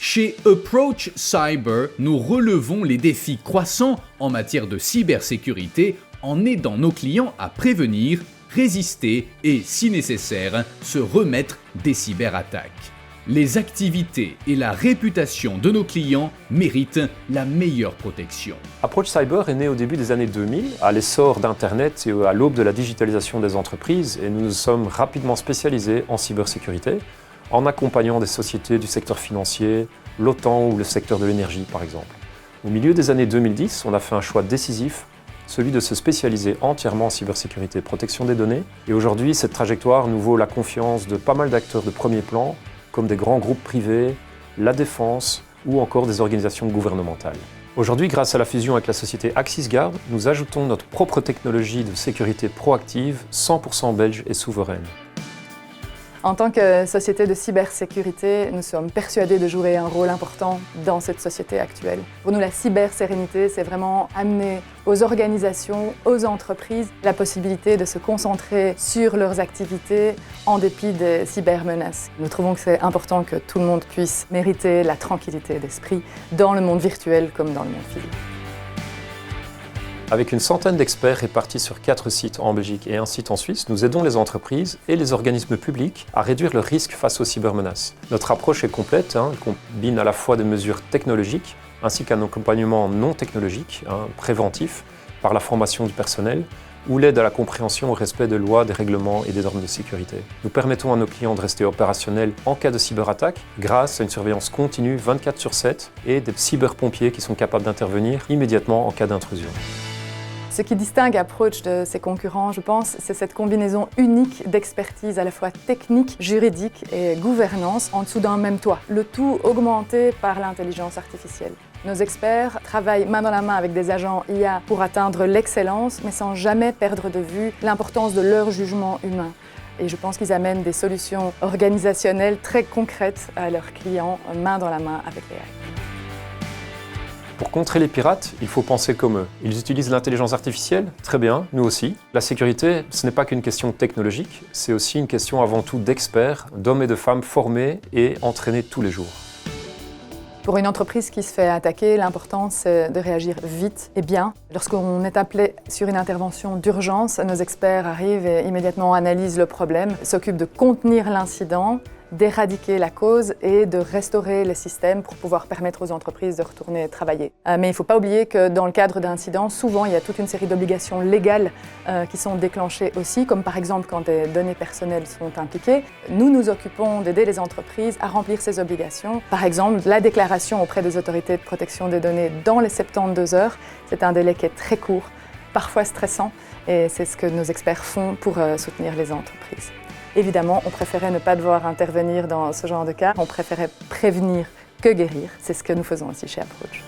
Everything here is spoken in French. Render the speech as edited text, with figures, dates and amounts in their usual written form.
Chez Approach Cyber, nous relevons les défis croissants en matière de cybersécurité en aidant nos clients à prévenir, résister et, si nécessaire, se remettre des cyberattaques. Les activités et la réputation de nos clients méritent la meilleure protection. Approach Cyber est né au début des années 2000, à l'essor d'Internet et à l'aube de la digitalisation des entreprises, et nous nous sommes rapidement spécialisés en cybersécurité, en accompagnant des sociétés du secteur financier, l'OTAN ou le secteur de l'énergie par exemple. Au milieu des années 2010, on a fait un choix décisif, celui de se spécialiser entièrement en cybersécurité et protection des données. Et aujourd'hui, cette trajectoire nous vaut la confiance de pas mal d'acteurs de premier plan, comme des grands groupes privés, la défense ou encore des organisations gouvernementales. Aujourd'hui, grâce à la fusion avec la société AxisGuard, nous ajoutons notre propre technologie de sécurité proactive, 100% belge et souveraine. En tant que société de cybersécurité, nous sommes persuadés de jouer un rôle important dans cette société actuelle. Pour nous, la cybersérénité, c'est vraiment amener aux organisations, aux entreprises, la possibilité de se concentrer sur leurs activités en dépit des cybermenaces. Nous trouvons que c'est important que tout le monde puisse mériter la tranquillité d'esprit dans le monde virtuel comme dans le monde physique. Avec une centaine d'experts répartis sur 4 sites en Belgique et un site en Suisse, nous aidons les entreprises et les organismes publics à réduire leurs risques face aux cybermenaces. Notre approche est complète, elle combine à la fois des mesures technologiques ainsi qu'un accompagnement non technologique, préventif, par la formation du personnel ou l'aide à la compréhension au respect des lois, des règlements et des normes de sécurité. Nous permettons à nos clients de rester opérationnels en cas de cyberattaque grâce à une surveillance continue 24/7 et des cyberpompiers qui sont capables d'intervenir immédiatement en cas d'intrusion. Ce qui distingue Approach de ses concurrents, je pense, c'est cette combinaison unique d'expertise à la fois technique, juridique et gouvernance en dessous d'un même toit. Le tout augmenté par l'intelligence artificielle. Nos experts travaillent main dans la main avec des agents IA pour atteindre l'excellence, mais sans jamais perdre de vue l'importance de leur jugement humain. Et je pense qu'ils amènent des solutions organisationnelles très concrètes à leurs clients, main dans la main avec l'AI. Pour contrer les pirates, il faut penser comme eux. Ils utilisent l'intelligence artificielle, très bien, nous aussi. La sécurité, ce n'est pas qu'une question technologique, c'est aussi une question avant tout d'experts, d'hommes et de femmes formés et entraînés tous les jours. Pour une entreprise qui se fait attaquer, l'important c'est de réagir vite et bien. Lorsqu'on est appelé sur une intervention d'urgence, nos experts arrivent et immédiatement analysent le problème, s'occupent de contenir l'incident, d'éradiquer la cause et de restaurer les systèmes pour pouvoir permettre aux entreprises de retourner travailler. Mais il ne faut pas oublier que dans le cadre d'incidents, souvent il y a toute une série d'obligations légales qui sont déclenchées aussi, comme par exemple quand des données personnelles sont impliquées. Nous nous occupons d'aider les entreprises à remplir ces obligations. Par exemple, la déclaration auprès des autorités de protection des données dans les 72 heures, c'est un délai qui est très court, parfois stressant, et c'est ce que nos experts font pour soutenir les entreprises. Évidemment, on préférait ne pas devoir intervenir dans ce genre de cas. On préférait prévenir que guérir. C'est ce que nous faisons aussi chez Approach.